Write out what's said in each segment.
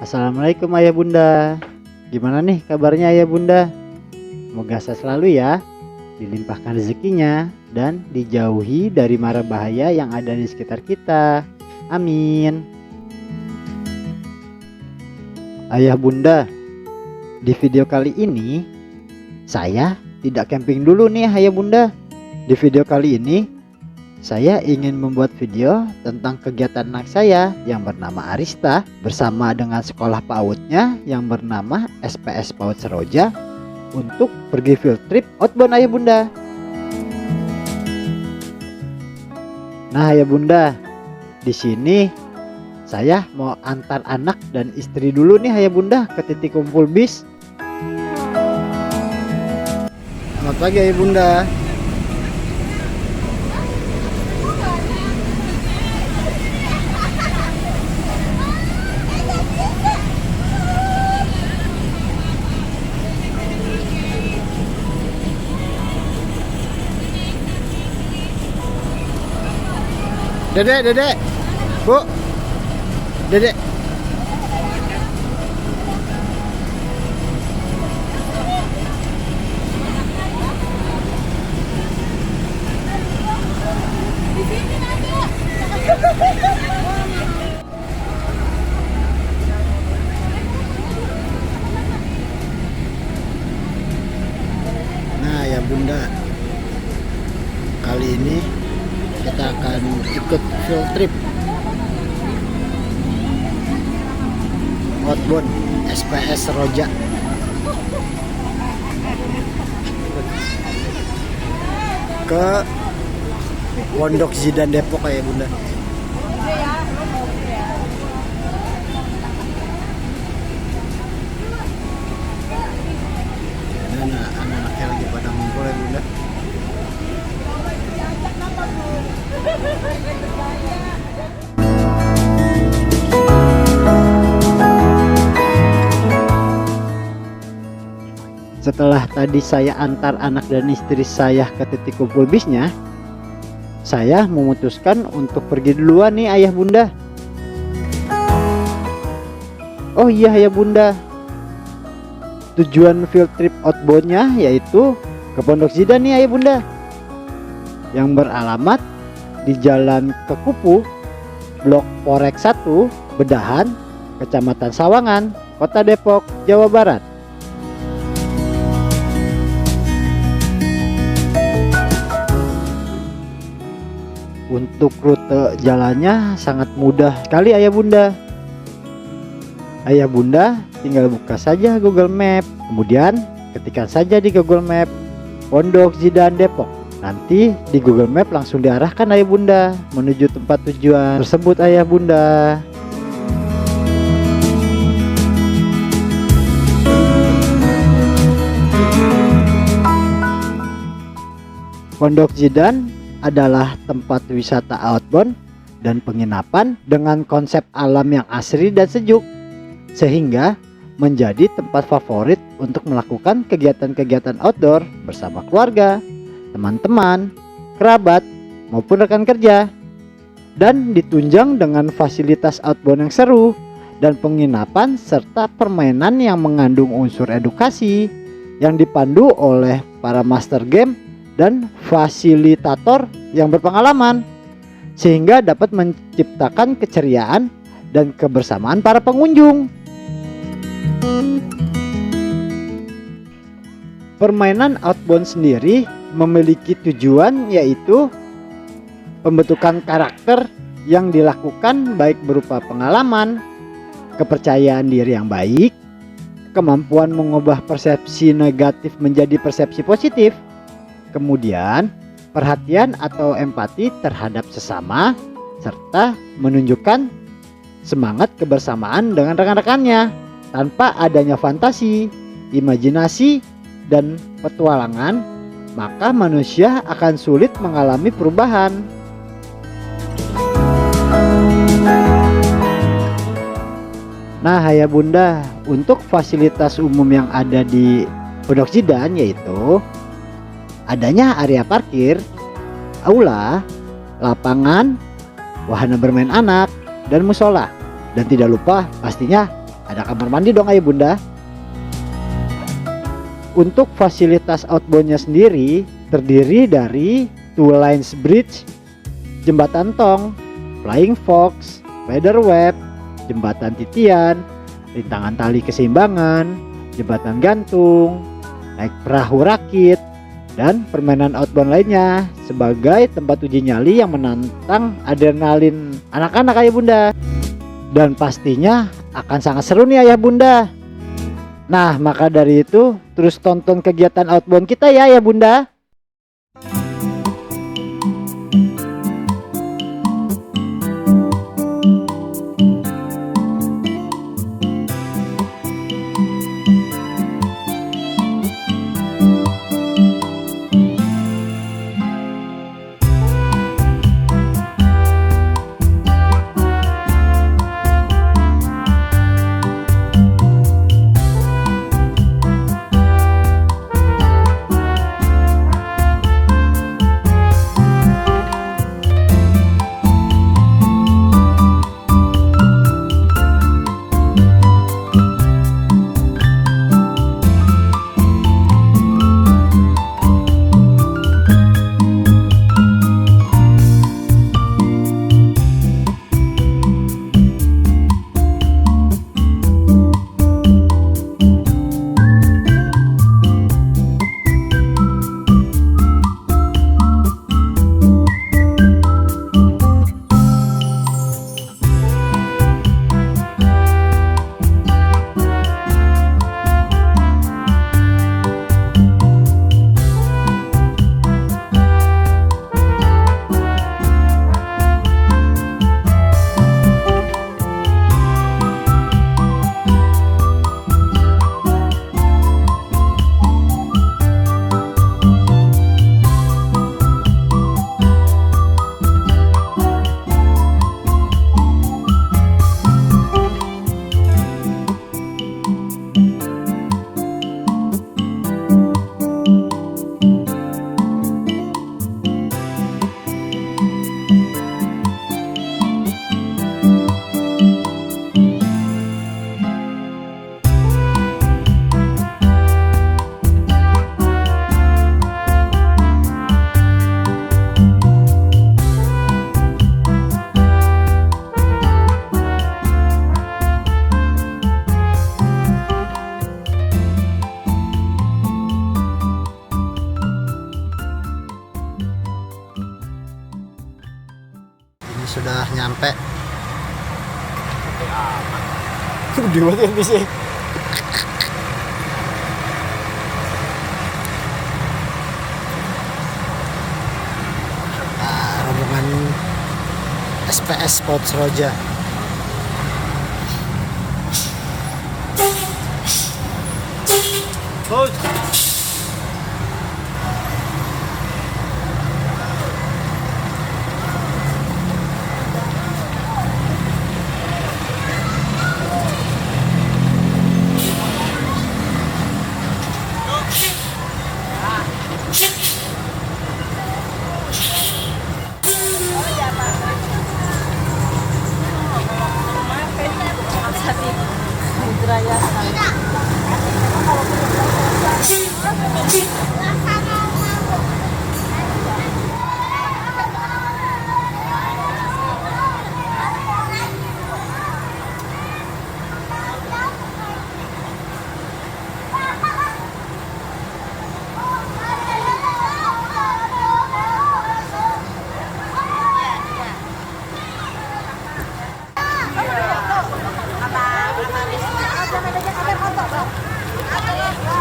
Assalamualaikum ayah bunda. Gimana nih kabarnya ayah bunda? Semoga sehat selalu ya, dilimpahkan rezekinya dan dijauhi dari mara bahaya yang ada di sekitar kita. Amin. Ayah bunda, di video kali ini saya tidak camping dulu nih ayah bunda. Di video kali ini saya ingin membuat video tentang kegiatan anak saya yang bernama Arista bersama dengan sekolah PAUD-nya yang bernama SPS PAUD Seroja untuk pergi field trip outbound ayah bunda. Nah ayah bunda, di sini saya mau antar anak dan istri dulu nih ayah bunda ke titik kumpul bis. Selamat pagi ayah bunda. Dedek, Bu, Dedek. Nah ya bunda, kali ini kita akan ikut field trip outbound SPS Seroja ke Pondok Zidan Depok ya bunda. Nah, anak-anaknya lagi pada ngumpul ya bunda. Setelah tadi saya antar anak dan istri saya ke titik kumpul bisnya, saya memutuskan untuk pergi duluan nih ayah bunda. Oh iya ayah bunda, tujuan field trip outboundnya yaitu ke Pondok Zidan nih ayah bunda, yang beralamat di Jalan Kekupu, Blok Porek 1, Bedahan, Kecamatan Sawangan, Kota Depok, Jawa Barat. Untuk rute jalannya sangat mudah sekali ayah bunda. Ayah bunda tinggal buka saja Google Map, kemudian ketikkan saja di Google Map Pondok Zidan Depok. Nanti di Google Map langsung diarahkan ayah bunda menuju tempat tujuan tersebut ayah bunda. Pondok Zidan adalah tempat wisata outbound dan penginapan dengan konsep alam yang asri dan sejuk, sehingga menjadi tempat favorit untuk melakukan kegiatan-kegiatan outdoor bersama keluarga, teman-teman, kerabat, maupun rekan kerja, dan ditunjang dengan fasilitas outbound yang seru dan penginapan serta permainan yang mengandung unsur edukasi yang dipandu oleh para master game dan fasilitator yang berpengalaman, sehingga dapat menciptakan keceriaan dan kebersamaan para pengunjung. Permainan outbound sendiri memiliki tujuan, yaitu pembentukan karakter yang dilakukan baik berupa pengalaman, kepercayaan diri yang baik, kemampuan mengubah persepsi negatif menjadi persepsi positif, kemudian perhatian atau empati terhadap sesama, serta menunjukkan semangat kebersamaan dengan rekan-rekannya tanpa adanya fantasi, imajinasi, dan petualangan, maka manusia akan sulit mengalami perubahan. Nah ayah bunda, untuk fasilitas umum yang ada di Pondok Zidan yaitu adanya area parkir, aula, lapangan, wahana bermain anak, dan musola. Dan tidak lupa pastinya ada kamar mandi dong ayah bunda. Untuk fasilitas outboundnya sendiri terdiri dari two lines bridge, jembatan tong, flying fox, spider web, jembatan titian, rintangan tali keseimbangan, jembatan gantung, naik perahu rakit, dan permainan outbound lainnya sebagai tempat uji nyali yang menantang adrenalin anak-anak ayah bunda. Dan pastinya akan sangat seru nih ayah bunda. Nah maka dari itu terus tonton kegiatan outbound kita ya ayah bunda. Sudah nyampe. Gede banget yang bisa. Rombongan SPS Sports Roja.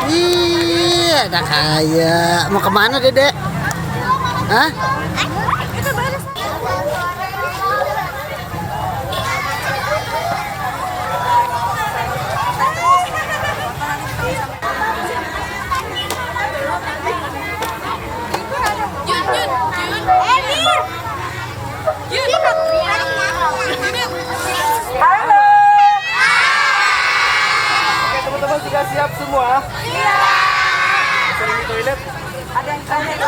Iya, ada kaya. Mau kemana, Dedek? Hah? Teman-teman sudah siap semua? Iya. Bisa di toilet? Ada yang toilet.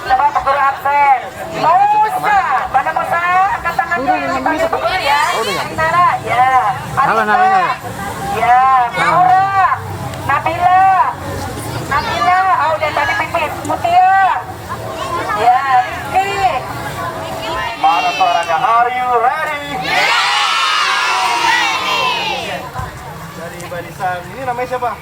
Coba pukul absen. Musa, pada Musa angkat tangannya. Dipanggil pukul ya. Nara, Halo namanya. Ya, Maura, Nabila, oh udah tadi Pipit, Mutia, ya, Rizky. Mana suaranya? Are you ready? Dari barisan ini namanya siapa?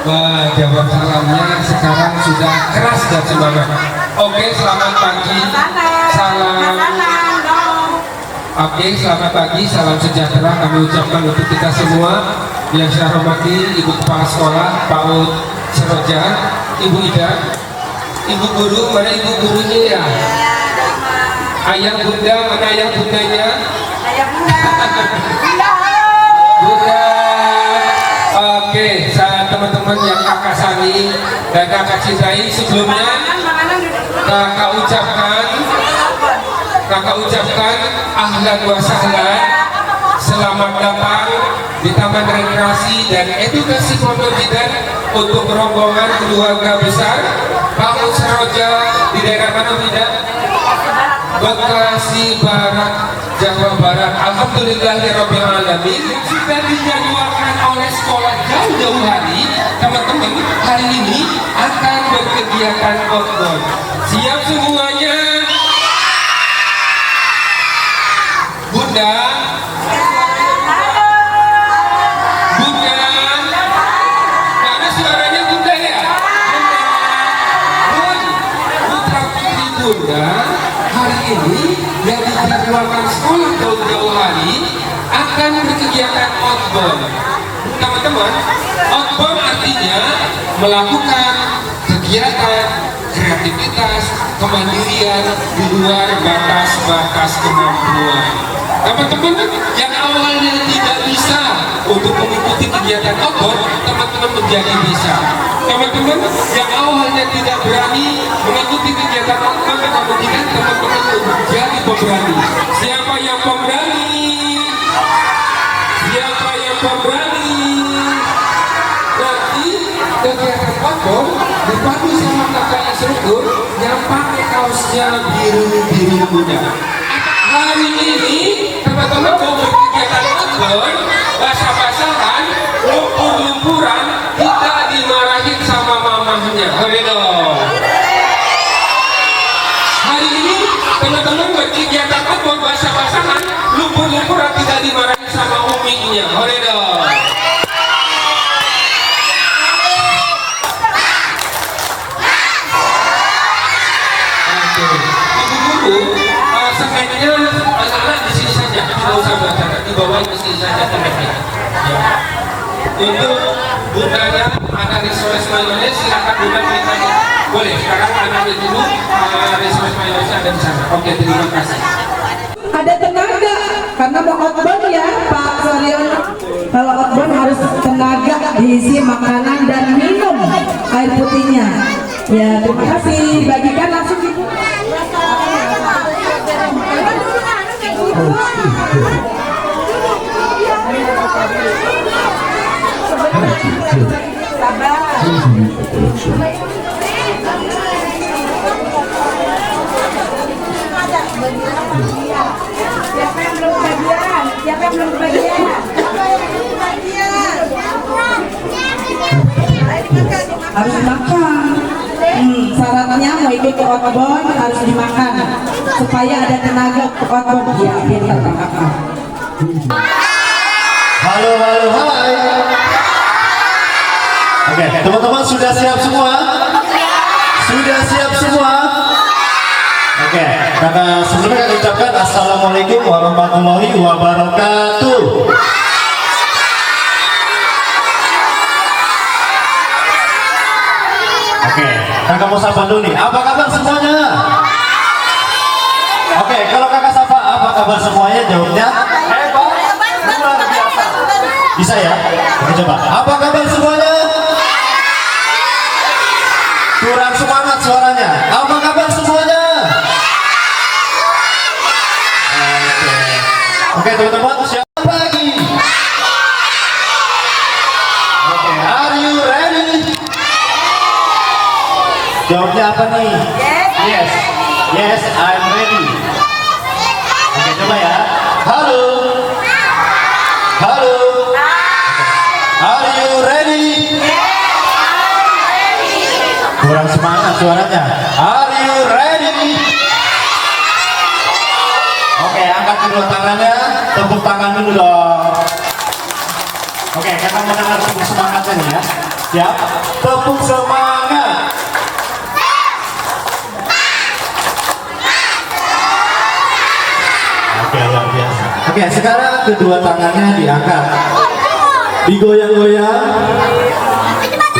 Wah, jawab salamnya sekarang sudah keras dan semangat. Oke, selamat pagi. Salam. Oke, selamat pagi, salam sejahtera kami ucapkan untuk kita semua. Yang saya hormati Ibu Kepala Sekolah PAUD Seroja, Ibu Ida, Ibu Guru, mana Ibu Gurunya ya? Ayah Bunda, mana ayah bundanya? Ayah Bunda. Bunda. Oke, teman-teman yang kakak Sani dan kakak cintai, sebelumnya kakak ucapkan ahlan wa sahlan, selamat datang di Taman Rekreasi dan Edukasi Pondok Jidan untuk rombongan keluarga besar PAUD Seroja di daerah mana tidak? Bekasi Barat, Jawa Barat. Alhamdulillahirrahmanirrahim. Sudah dijadwalkan oleh sekolah jauh-jauh hari, teman-teman hari ini akan berkegiatan outbound. Siap semuanya? Bunda, Bunda, mana suaranya Bunda ya? Bunda, putra putri Bunda, hari ini yang dijadwalkan sekolah jauh-jauh hari akan berkegiatan outbound. Teman-teman, outbound artinya melakukan kegiatan kreativitas, kemandirian di luar batas-batas kemampuan. Teman-teman yang awalnya tidak bisa untuk mengikuti kegiatan outbound, teman-teman menjadi bisa. Teman-teman yang awalnya tidak berani mengikuti kegiatan outbound, kemudian teman-teman menjadi pemberani. Siapa yang pemberani? Siapa yang pemberani? Nanti kegiatan outbound dipadu sama kakak instruktur yang pakai kaosnya biru-biru muda. Hari ini teman-teman mau berkegiatan outbound, basah-basahan, lumpur-lumpuran, kita dimarahin sama mamahnya. Hari ini teman-teman berkegiatan outbound, basah-basahan, lumpur-lumpuran, tidak dimarahin sama uminya. Ibu guru, sebaiknya anak-anak di sini saja, tidak usah belajar, dibawa ke sini saja terlebih. Ya. Untuk bundanya, ada resource mayones, silakan bunda ceritanya. Boleh, sekarang anaknya dulu, resource mayones ada di sana. Oke, terima kasih. Ada tenaga karena mau outbound ya Pak Suryono. Kalau outbound harus tenaga, diisi makanan dan minum air putihnya. Ya, terima kasih. Bagikan langsung gitu. Siapa yang belum kebagian? Siapa yang belum kebagian? Harus dimakan. Syaratnya mau ikut ke outbound harus dimakan supaya ada tenaga untuk outbound. Ya, pintar kakak. Halo, hai. Oke, teman-teman sudah siap semua? Sudah siap semua? Oke. karena sebelumnya kami ucapkan Assalamualaikum warahmatullahi wabarakatuh. Oke, kakak mau sapa dulu nih. Apa kabar semuanya? Oke, kalau kakak sapa, apa kabar semuanya? Jawabnya luar biasa. Bisa ya? Oke, coba. Apa kabar semuanya? Kurang semangat suaranya. Apa kabar semuanya? Oke, teman-teman, siapa lagi? Oke, are you ready? Jawabnya apa nih? Yes. Yes, I'm ready. Oke, coba ya. Halo. Halo. Are you ready? Kurang semangat suaranya. Are you ready? Oke, angkat kedua tangannya. Tepuk tangan dulu dong. Oke, kita mau dengar tepuk semangatnya nih ya. Siap? Tepuk semangat. Oke, luar biasa. Oke, sekarang kedua tangannya diangkat. Digoyang-goyang.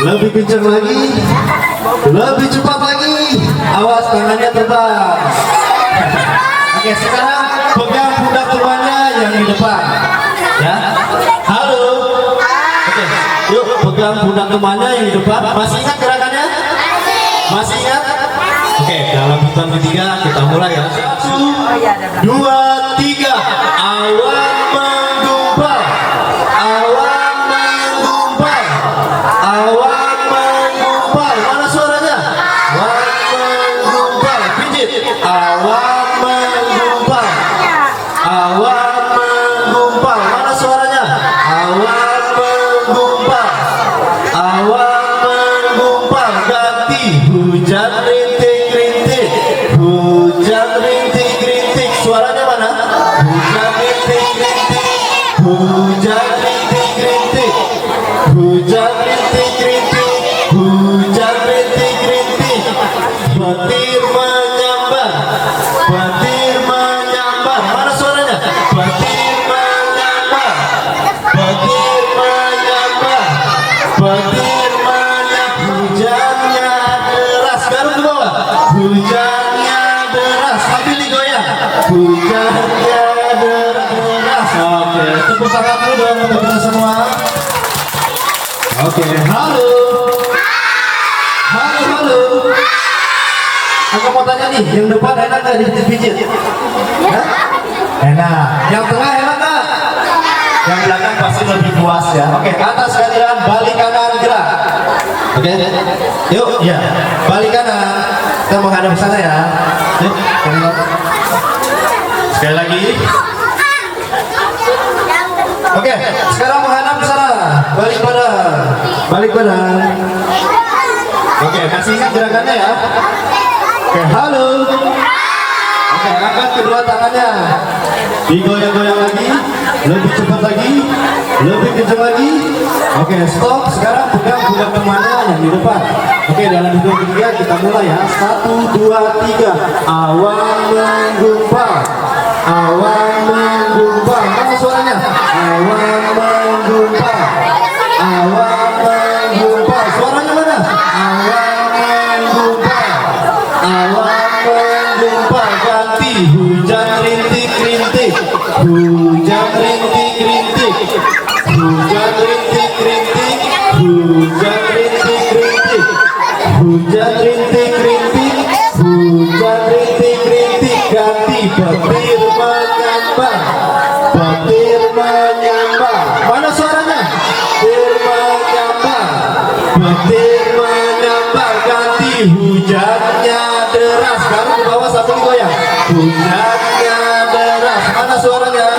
Lebih kencang lagi. Lebih cepat lagi. Awas tangannya terbang. Oke, sekarang pegang pundak temannya yang di depan. Ya. Halo. Oke, yuk pegang pundak temannya yang di depan. Masih ingat gerakannya? Masih ingat? Oke, dalam hitungan ketiga kita mulai ya. 1, 2, 3. Awan menggumpal. Awan menggumpal. Awan menggumpal. Mana suaranya? Awan menggumpal. Pijit. Awan menggumpal. Awan menggumpal. Mana suaranya? Awan menggumpal. Awan menggumpal. Ganti. Hujan rintik-rintik. Hujan rintik-rintik. Suaranya mana? Hujan rintik-rintik. Hujan rintik-rintik. Hujan rintik-rintik. Hujan rintik-rintik. Petir menyambar. Petir menyambar. Mana suaranya? Petir menyambar. Petir menyambar. Petir menyambar. Hujannya deras. Garuk ke bawah. Hujannya deras. Sambil digoyang. Hujannya deras. Oke, tepuk tangan dulu dong untuk kita semua. Oke, halo. Halo, halo. Aku mau tanya nih, yang depan enak nggak dipijit? Hah? Enak. Yang tengah enak nggak? Yang belakang pasti lebih puas ya. Oke, atas giliran balik kanan gerak. Oke, yuk, ya, balik kanan. Kita menghadap ke sana ya. Yuk, sekali lagi. Oke, sekarang menghadap ke sana. Balik badan. Balik badan. Oke, masih ingat gerakannya ya? Oke, halo. Oke, angkat kedua tangannya. Digoyang-goyang lagi. Lebih cepat lagi. Lebih kencang lagi. Oke, stop. Sekarang pegang pundak temannya yang di depan. Oke, dalam hitungan ketiga kita mulai ya. 1, 2, 3. Awan menggumpal. Awan menggumpal. Mana suaranya? Awan menggumpal. Awan menggumpal. Suaranya mana? Awan menggumpal. Awan menggumpal. Ganti. Hujan rintik-rintik. Hujan rintik-rintik. Hujan rintik-rintik. Hujan rintik-rintik. Hujan rintik-rintik. Hujan rintik-rintik. Ganti. Petir menyambar. Petir menyambar. Mana suaranya? Petir menyambar. Petir menyambar. Ganti. Hujannya deras. Kamu ke bawah sambil goyang. Hujannya deras. Mana suaranya?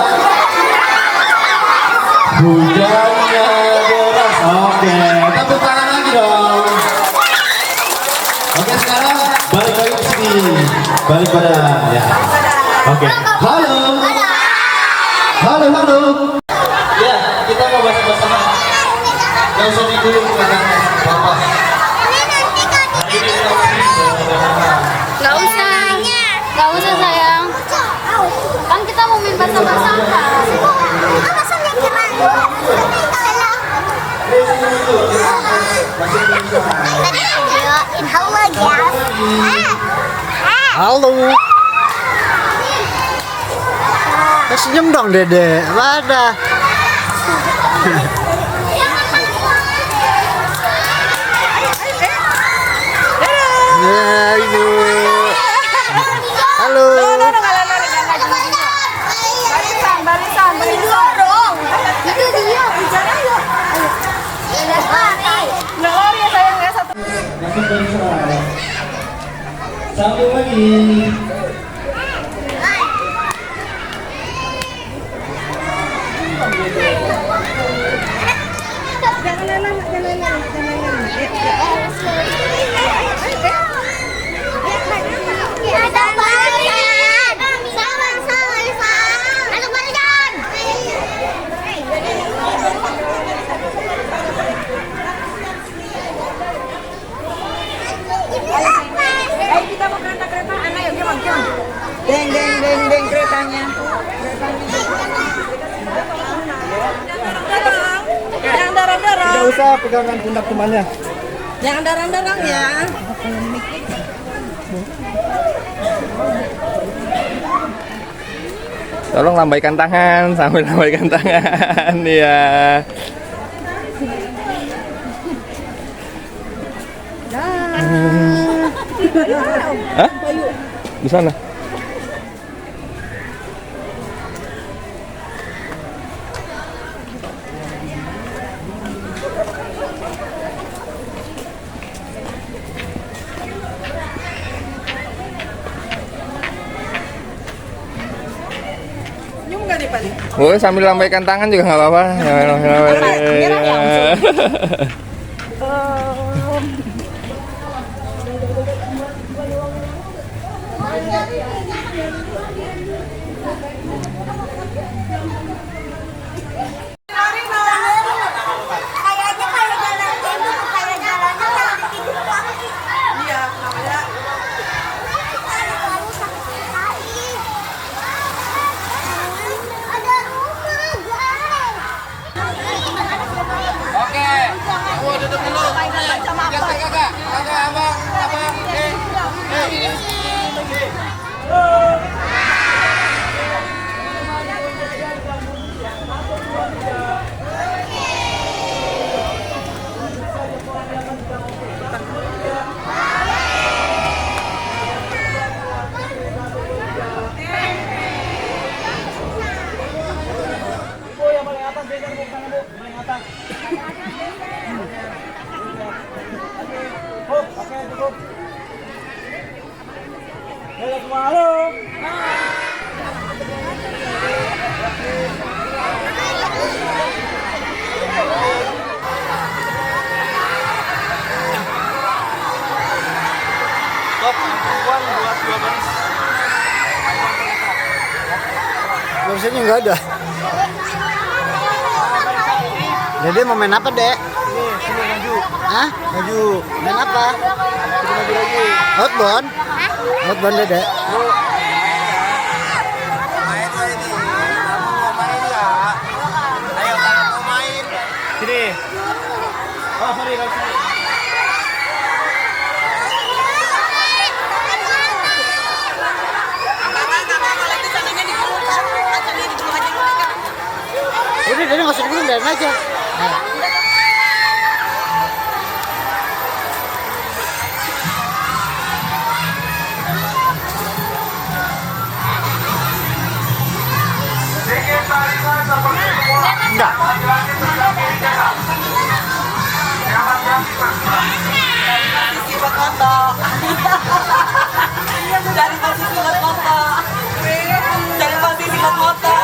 Hujannya deras. Oke, tepuk tangan lagi dong. Oke, sekarang balik lagi ke sini. Balik badan ya. Oke. Halo. Halo, halo. Ya, kita mau bahas-bahas. Gak usah digulung karena apa-apa. Nggak usah, sayang. Halo. Senyum dong Dede. Wadah. Halo. Satu lagi. Kita mau kereta anak yuk, gimana? Deng deng deng deng keretanya. Jangan dorong-dorong. Tidak usah pegangan pundak temannya. Jangan dorong-dorong ya. Tolong lambaikan tangan, sambil lambaikan tangan ya. Hah? Di sana. Boleh sambil lambaikan tangan juga nggak apa-apa. Barusannya nggak ada. Dede mau main apa, Dek? Sini maju. Hah? Maju. Main apa? Sini maju lagi. Outbound? Outbound, Dede. Sini. Oh, sorry, kalau sini. Udah, Dede nggak usah dulu, biarin aja. Enggak. Dari posisi buat foto. Dari posisi buat foto.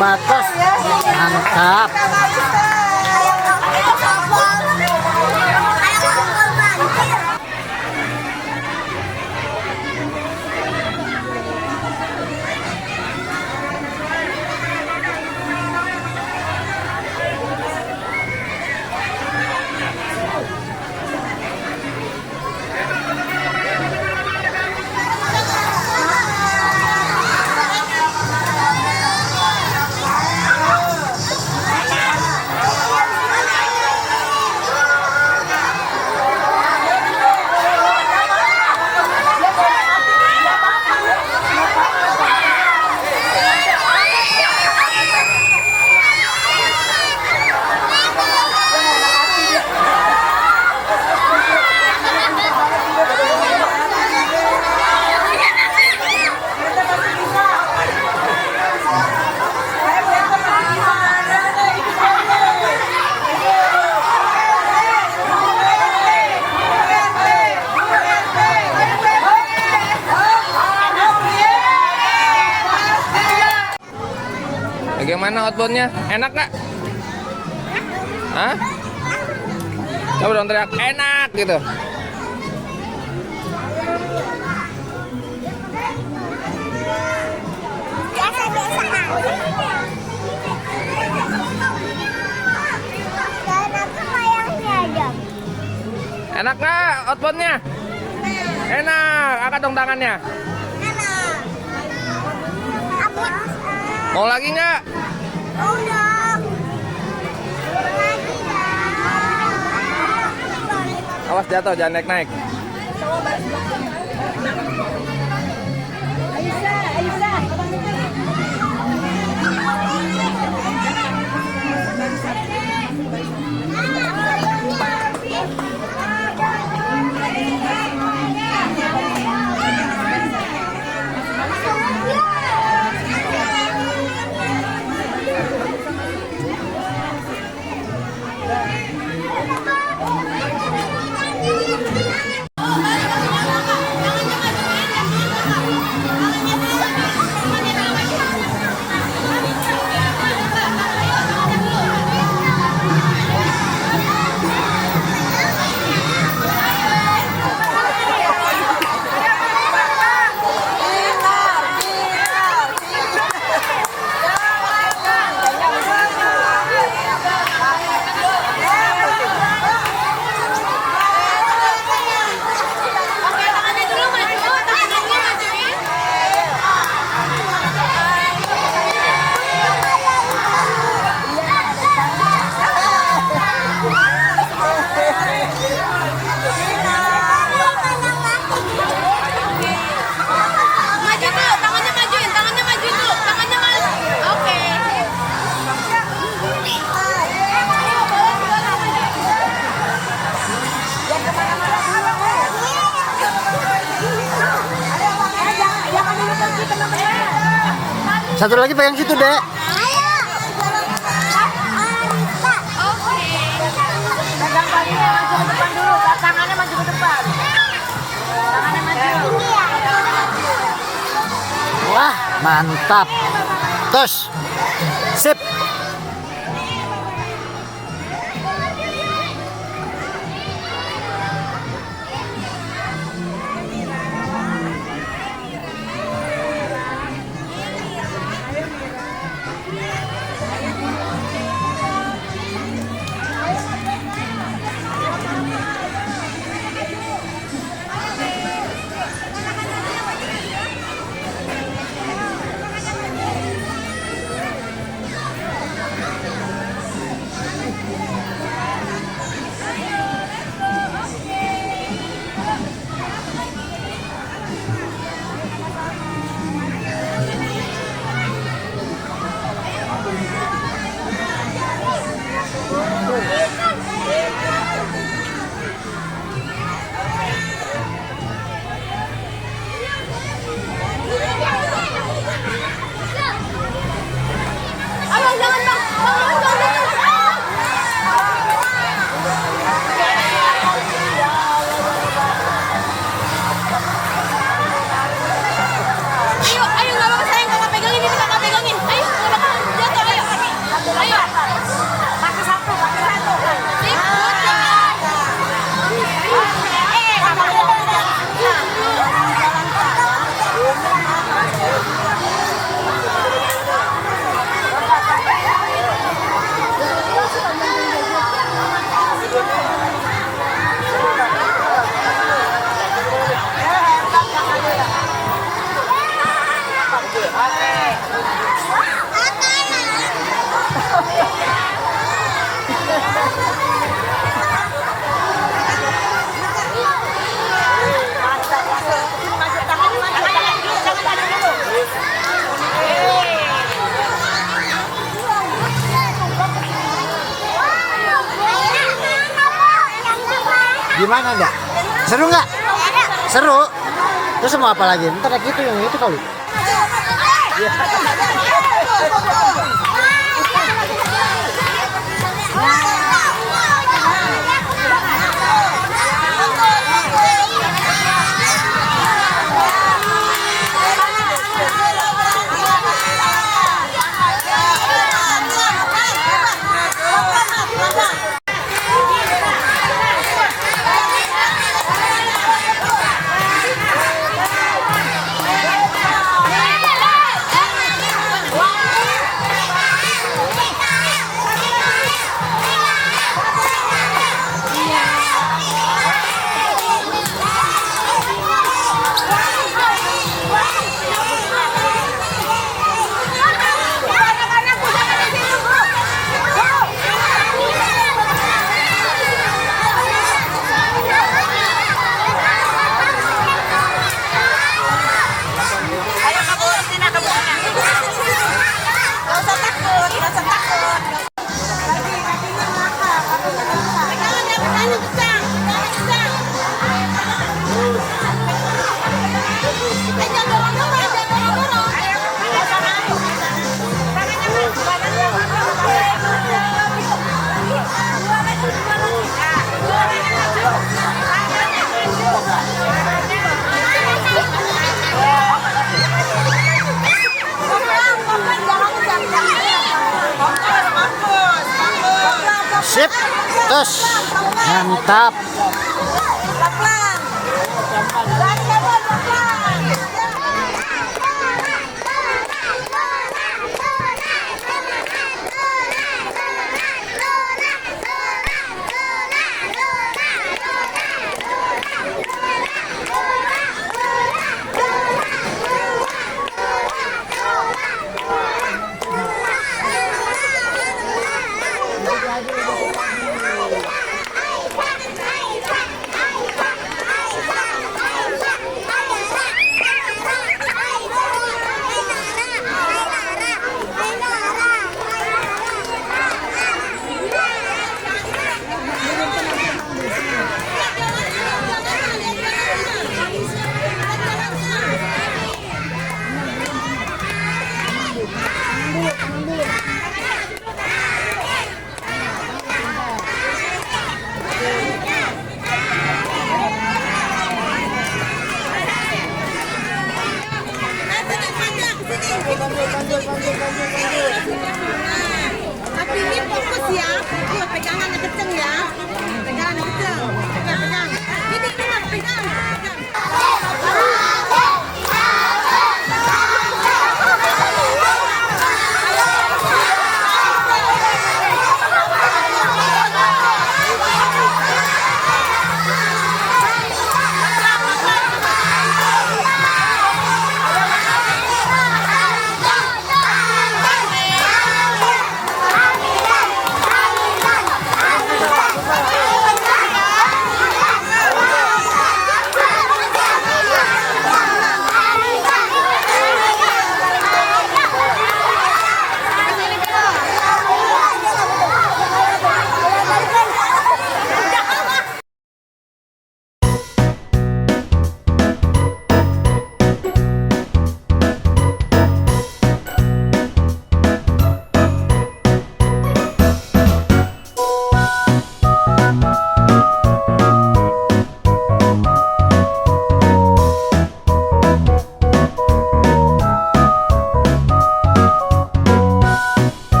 Hebat bos, mantap. Bagaimana outboundnya? Enak nggak? Hah? Coba dong teriak enak gitu. Enak nggak outboundnya? Enak. Angkat dong tangannya. Mau lagi nggak? Awas jatuh, jangan naik-naik. Satu lagi pegang situ, Dek. Pegang kakinya maju ke depan dulu, tangannya maju ke depan. Tangannya maju. Wah, mantap. Terus. Sip. Gimana enggak? Seru nggak? Seru. Terus mau apa lagi? Ntar gitu yang itu kali. Sip, terus mantap.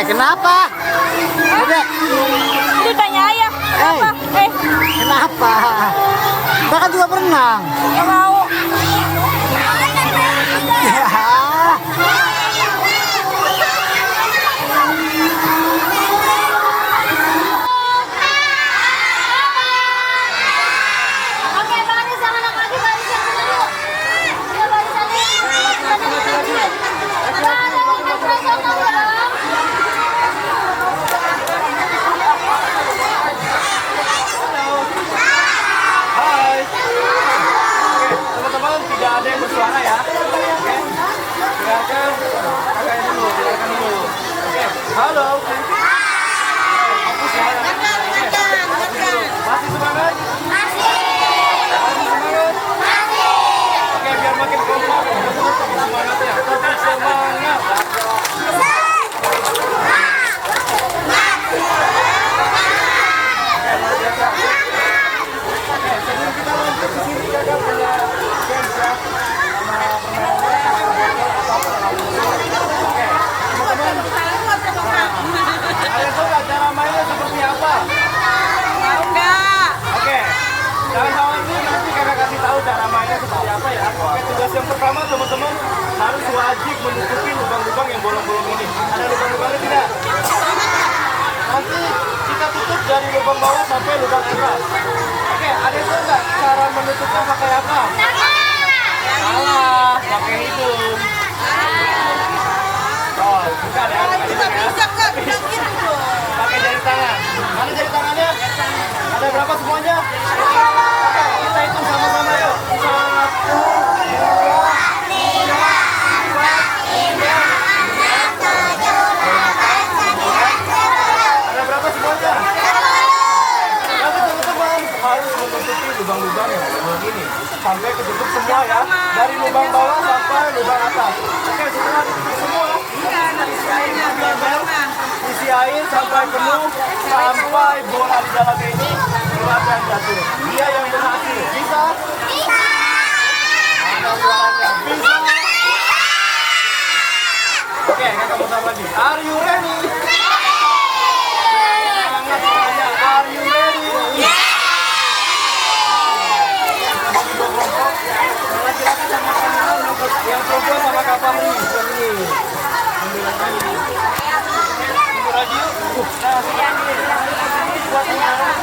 Kenapa? Dedek, Ditanya ayah. Kenapa? kenapa? Mbak kan juga berenang. Nggak mau. Ya. Oke, baris yang anak lagi, baris yang dulu. Ya, baris lagi. Hai. Oke, teman-teman tidak ada yang bersuara ya. Oke. Dengarkan kakaknya dulu, dengarkan dulu. Oke, halo. Fokus ya. Oke, fokus dulu. Masih semangat? Masih semangat? Oke, biar makin kompak. Semangatnya. Tetap semangat. Sebelum kita lanjut ke sini, kakak punya games ya. Sama permainannya, atau Oke, teman-teman. Kalian tahu nggak cara mainnya seperti apa? Tahu nggak? Oke, jangan khawatir, nanti kakak kasih tahu cara mainnya seperti apa ya. Oke, tugas yang pertama teman-teman harus wajib menutupi lubang-lubang yang bolong-bolong ini. Ada lubang-lubangnya tidak? Nanti kita tutup dari lubang bawah sampai lubang atas. Oke, ada yang tahu nggak cara menutupnya pakai apa? Salah, pakai hidung. Oh, bukan ya, pakai hidung ya. Pakai jari tangan. Mana jari tangannya? Ada berapa semuanya? Oke, kita hitung sama-sama yuk. 1, 2, 3, 4, 5, 6, ada berapa semuanya? Nanti teman-teman harus menutupi lubang-lubang yang bolong ini sampai ketutup semua ya, dari lubang bawah sampai lubang atas. Oke, setelah ditutup semua, isi air sampai penuh, sampai bola di dalamnya ini keluar dan jatuh. Dia yang berhasil. Bisa? Ada suaranya. Bisa? Oke, kakak mau tambah lagi. Are you ready? Semangat semuanya. Are you ready? Bagi dua kelompok. Yang laki-laki sama Kamil, yang perempuan sama Kak Fahri. Ini. Mundur lagi yuk. Nah, buat sekarang.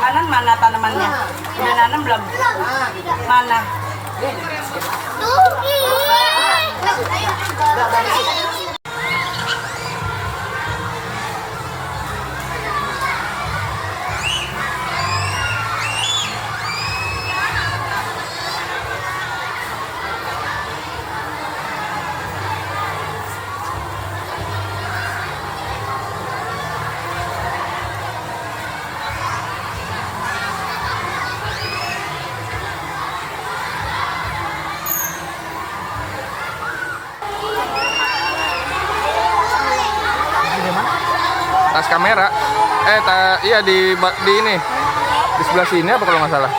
Anan mana tanamannya? Udah nanam belum? Mana? Tas kamera. Iya di ini. Di sebelah sini apa kalau nggak salah?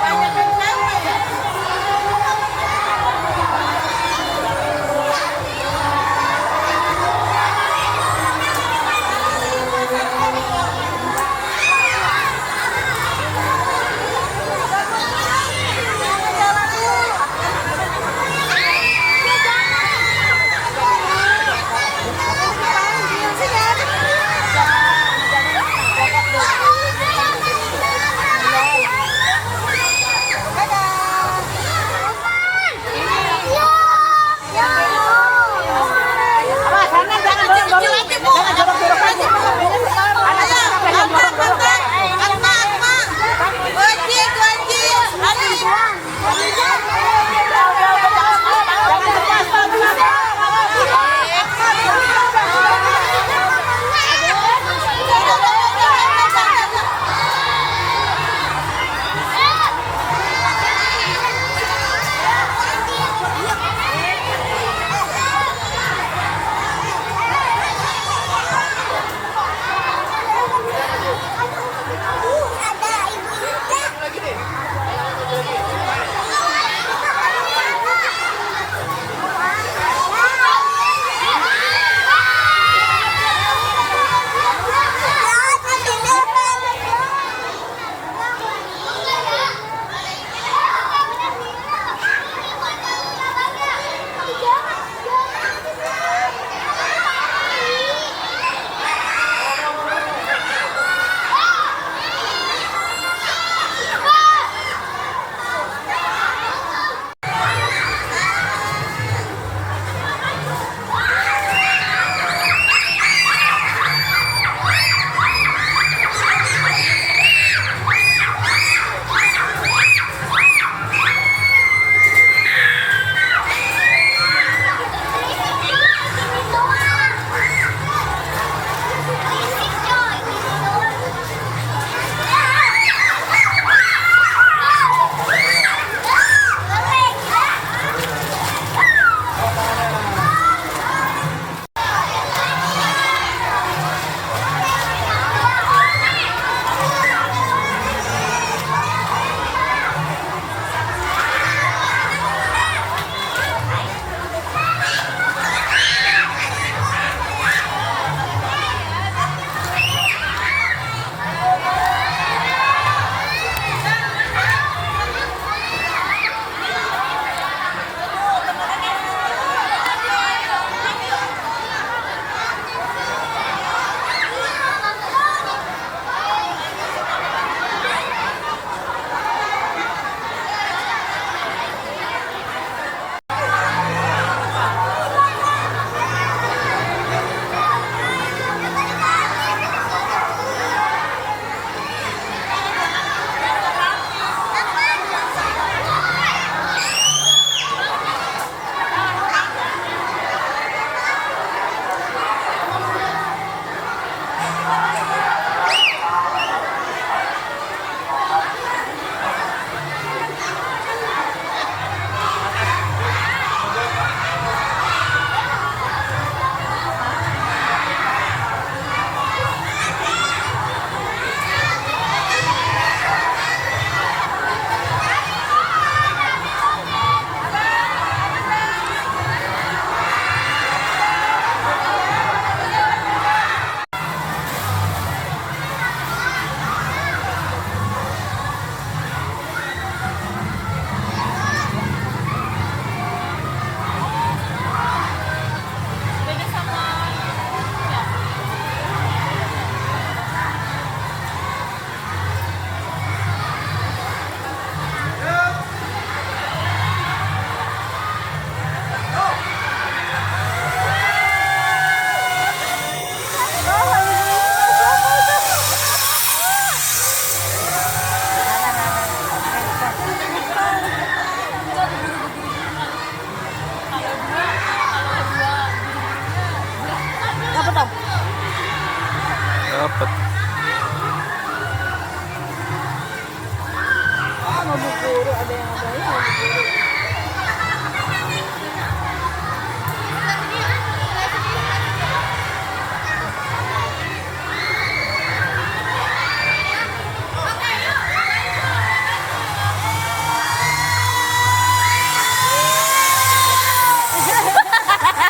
mau bu guru, ada yang ngapain mau bu guru.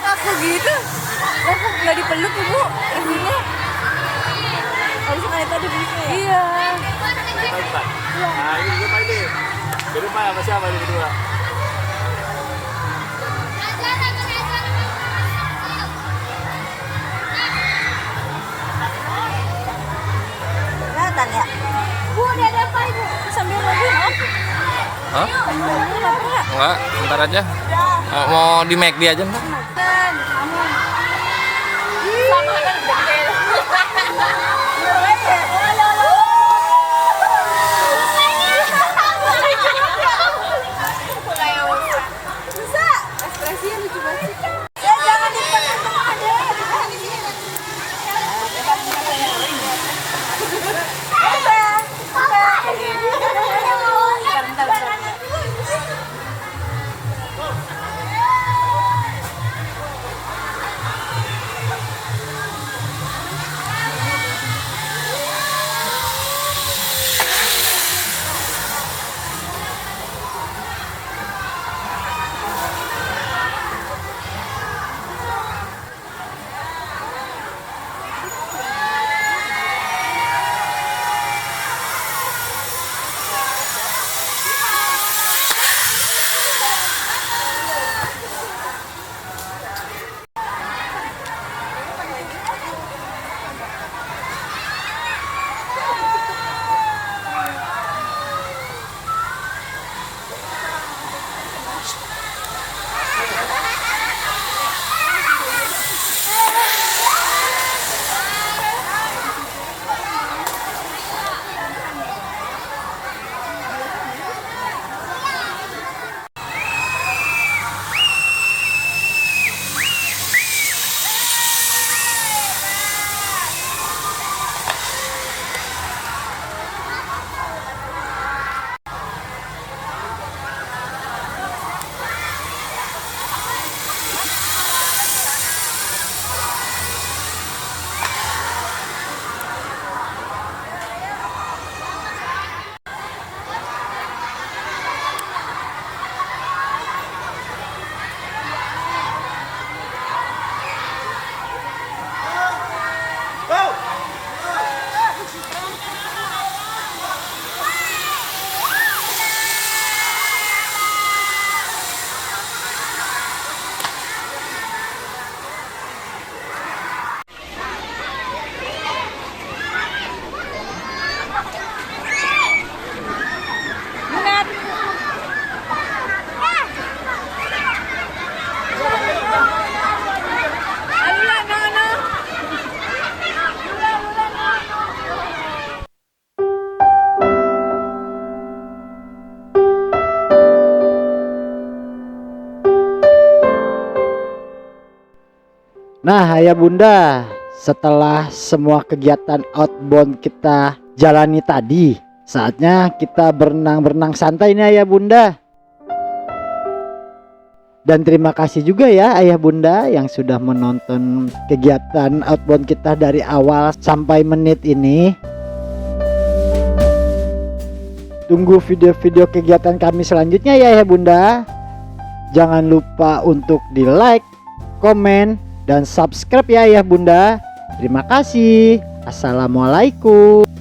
Aku gitu, aku nggak dipeluk ibu, ibunya. Harusnya kayak tadi bisa ya? Iya. Nah, ini di rumah ini. Di rumah sama siapa ini berdua? Kelihatan ya? Bu, ini ada apa ibu? Sambil nungguin om. Hah? Sambil nungguin apa ya? Enggak, bentar aja. Mau di McD aja ntar. Dan kamu. Sama kan udah gede. Bisa. Ekspresinya lucu banget. Ya jangan dipegang aja. Nah, ayah bunda, setelah semua kegiatan outbound kita jalani tadi, saatnya kita berenang-berenang santai nih ayah bunda. Dan terima kasih juga ya ayah bunda yang sudah menonton kegiatan outbound kita dari awal sampai menit ini. Tunggu video-video kegiatan kami selanjutnya ya ayah bunda. Jangan lupa untuk di like, komen, dan subscribe ya ayah bunda. Terima kasih. Assalamualaikum.